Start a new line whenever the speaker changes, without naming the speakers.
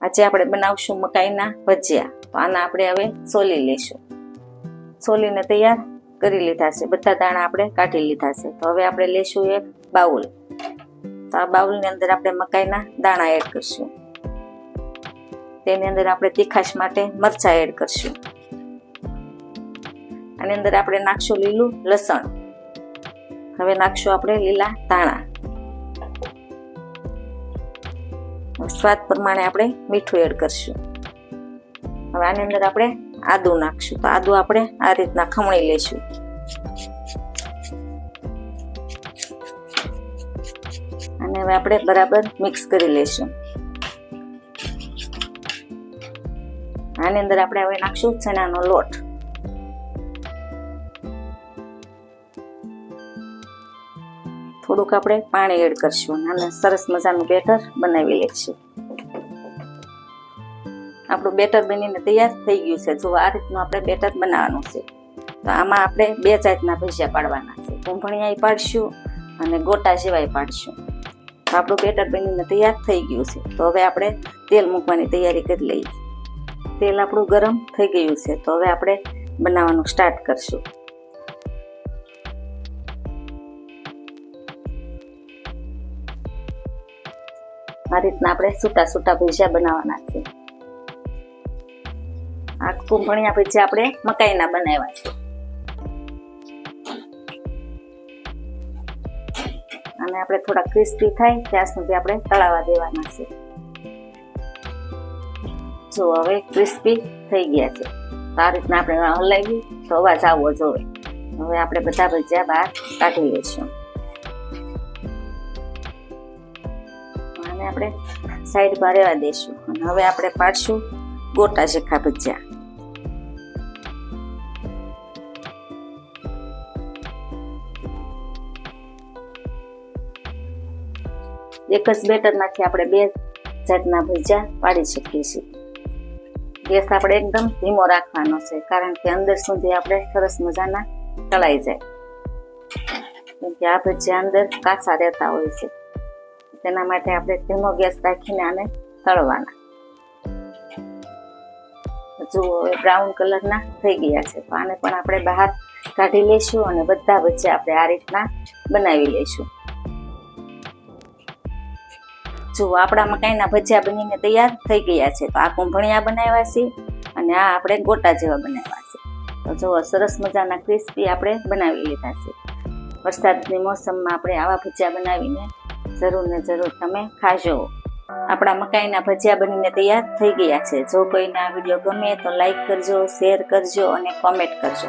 આજે આપણે બનાવશું મકાઈના ભજીયા. તો આના આપણે હવે સોલી લઈશું. સોલીને તૈયાર કરી લીધા છે, બધા દાણા આપણે કાઢી લીધા છે. તો હવે આપણે લઈશું એક બાઉલ. તો આ બાઉલની અંદર આપણે મકાઈના દાણા એડ કરશું. તેની અંદર આપણે તીખાશ માટે મરચાં એડ કરશું. આની અંદર આપણે નાખશું લીલું લસણ. હવે નાખશું આપણે લીલા ધાણા. સ્વાદ પ્રમાણે આપણે મીઠું એડ કરશું. હવે આની અંદર આપણે આદુ નાખશું. તો આદુ આપણે આ રીતના ખમણી લઈશું. અને હવે આપણે બરાબર મિક્સ કરી લઈશું. આની અંદર આપણે હવે નાખશું ચણાનો લોટ. થોડુંક આપણે પાણી એડ કરશું અને સરસ મજાનું બેટર બનાવી લઈશું. આપણું બેટર બનીને તૈયાર થઈ ગયું છે. જો આ રીતનું આપણે બેટર બનાવવાનું છે. તો આમાં આપણે બે જાતના ભજીયા પાડવાના છે. કુંભણિયા પાડશું અને ગોટા જેવાય પાડશું. તો આપણું બેટર બનીને તૈયાર થઈ ગયું છે. તો હવે આપણે તેલ મૂકવાની તૈયારી કરી લઈએ. તેલ આપણું ગરમ થઈ ગયું છે. તો હવે આપણે બનાવવાનું સ્ટાર્ટ કરશું. આ રીતના આપણે છૂટા છૂટા ભજીયા બનાવવાના છે. આ કુંભણિયા ભજીયા આપણે મકાઈના બનાવ્યા છે. અને આપણે થોડા ક્રિસ્પી થાય ત્યાં સુધી આપણે તળાવવા દેવાના છે. જો હવે ક્રિસ્પી થઈ ગયા છે. તો આ રીતના આપણે હલાવી તો અવાજ આવવો જોઈએ. હવે આપણે બધા ભજીયા બહાર કાઢી લઈશું. આપણે સાઈડમાં રહેવા દઈશું. અને હવે આપણે પાડશું ગોટા શેખા ભજીયા. એક જ બેટરમાંથી આપણે બે જાતના ભજીયા પાડી શકીએ છીએ. ગેસ આપણે એકદમ ધીમો રાખવાનો છે, કારણ કે અંદર સુધી આપણે સરસ મજાના તળાઈ જાય. કેમ કે આ ભજીયા અંદર કાચા રહેતા હોય છે. તેના માટે આપણે ધીમો ગેસ રાખીને આને તળવાના. જુઓ હવે બ્રાઉન કલરના થઈ ગયા છે. તો આને પણ આપણે બહાર કાઢી લઈશું અને બધા ભજીયા આપણે આ રીતના બનાવી લઈશું. જુઓ આપણા મકાઈના ભજીયા બનીને તૈયાર થઈ ગયા છે. તો આ કુંભણિયા બનાવ્યા છે અને આ આપણે ગોટા જેવા બનાવ્યા છે. તો જુઓ સરસ મજાના ક્રિસ્પી આપણે બનાવી લીધા છે. વરસાદની મોસમમાં આપણે આવા ભજીયા બનાવીને જરૂર ને જરૂર તમે ખાજો. આપણા મકાઈના ભજીયા બનીને તૈયાર થઈ ગયા છે. જો કોઈને આ વિડીયો ગમે તો લાઈક કરજો, શેર કરજો અને કોમેન્ટ કરજો.